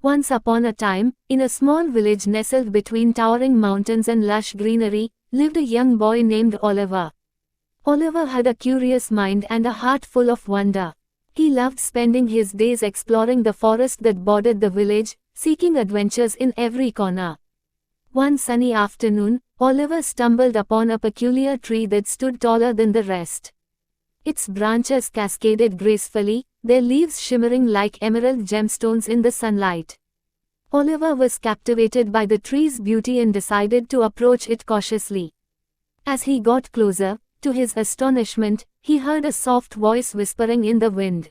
Once upon a time, in a small village nestled between towering mountains and lush greenery, lived a young boy named Oliver. Oliver had a curious mind and a heart full of wonder. He loved spending his days exploring the forest that bordered the village, seeking adventures in every corner. One sunny afternoon, Oliver stumbled upon a peculiar tree that stood taller than the rest. Its branches cascaded gracefully, their leaves shimmering like emerald gemstones in the sunlight. Oliver was captivated by the tree's beauty and decided to approach it cautiously. As he got closer, to his astonishment, he heard a soft voice whispering in the wind.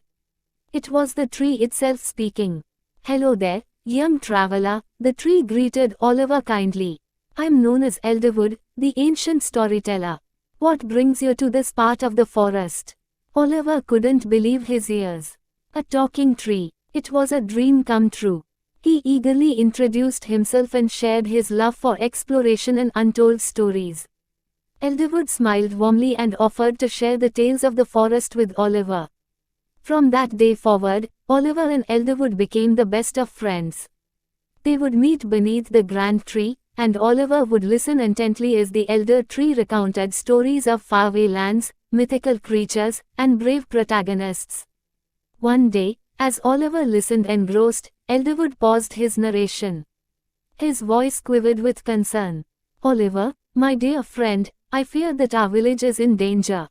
It was the tree itself speaking. "Hello there, young traveler," the tree greeted Oliver kindly. "I'm known as Elderwood, the ancient storyteller. What brings you to this part of the forest?" Oliver couldn't believe his ears. A talking tree. It was a dream come true. He eagerly introduced himself and shared his love for exploration and untold stories. Elderwood smiled warmly and offered to share the tales of the forest with Oliver. From that day forward, Oliver and Elderwood became the best of friends. They would meet beneath the grand tree, and Oliver would listen intently as the elder tree recounted stories of faraway lands, mythical creatures, and brave protagonists. One day, as Oliver listened engrossed, Elderwood paused his narration. His voice quivered with concern. "Oliver, my dear friend, I fear that our village is in danger.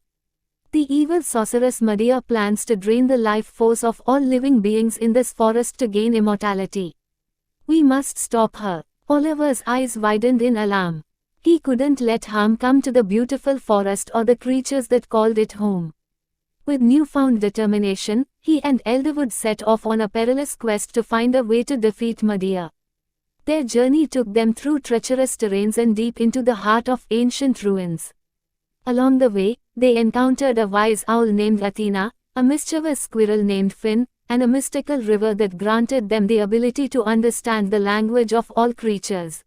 The evil sorceress Medea plans to drain the life force of all living beings in this forest to gain immortality. We must stop her." Oliver's eyes widened in alarm. He couldn't let harm come to the beautiful forest or the creatures that called it home. With newfound determination, he and Elderwood set off on a perilous quest to find a way to defeat Medea. Their journey took them through treacherous terrains and deep into the heart of ancient ruins. Along the way, they encountered a wise owl named Athena, a mischievous squirrel named Finn, and a mystical river that granted them the ability to understand the language of all creatures.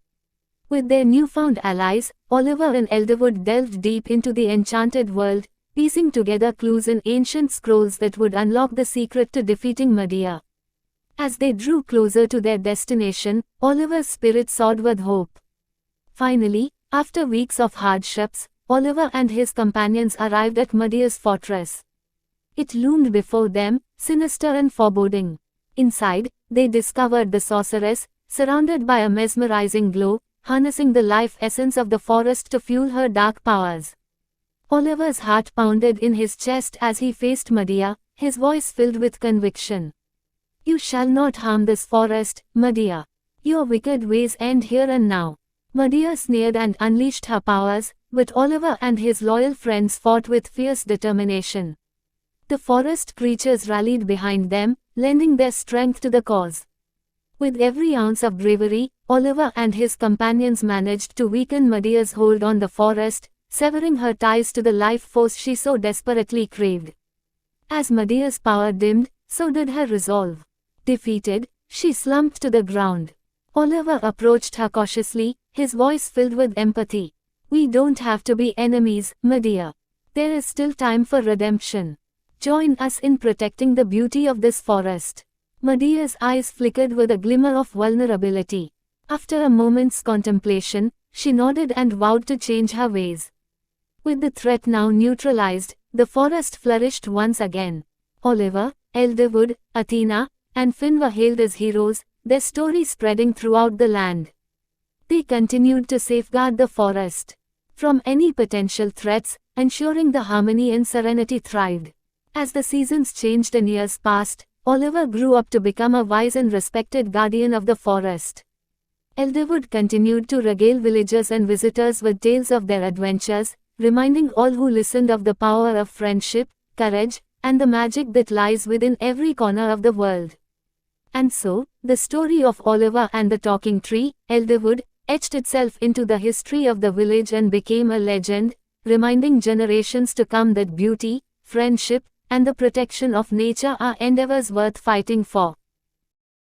With their newfound allies, Oliver and Elderwood delved deep into the enchanted world, piecing together clues in ancient scrolls that would unlock the secret to defeating Medea. As they drew closer to their destination, Oliver's spirit soared with hope. Finally, after weeks of hardships, Oliver and his companions arrived at Medea's fortress. It loomed before them, sinister and foreboding. Inside, they discovered the sorceress, surrounded by a mesmerizing glow, harnessing the life essence of the forest to fuel her dark powers. Oliver's heart pounded in his chest as he faced Medea, his voice filled with conviction. "You shall not harm this forest, Medea. Your wicked ways end here and now." Medea sneered and unleashed her powers, but Oliver and his loyal friends fought with fierce determination. The forest creatures rallied behind them, lending their strength to the cause. With every ounce of bravery, Oliver and his companions managed to weaken Medea's hold on the forest, severing her ties to the life force she so desperately craved. As Medea's power dimmed, so did her resolve. Defeated, she slumped to the ground. Oliver approached her cautiously, his voice filled with empathy. "We don't have to be enemies, Medea. There is still time for redemption. Join us in protecting the beauty of this forest." Medea's eyes flickered with a glimmer of vulnerability. After a moment's contemplation, she nodded and vowed to change her ways. With the threat now neutralized, the forest flourished once again. Oliver, Elderwood, Athena, and Finn were hailed as heroes, their story spreading throughout the land. They continued to safeguard the forest from any potential threats, ensuring the harmony and serenity thrived. As the seasons changed and years passed, Oliver grew up to become a wise and respected guardian of the forest. Elderwood continued to regale villagers and visitors with tales of their adventures, reminding all who listened of the power of friendship, courage, and the magic that lies within every corner of the world. And so, the story of Oliver and the talking tree, Elderwood, etched itself into the history of the village and became a legend, reminding generations to come that beauty, friendship, and the protection of nature are endeavors worth fighting for.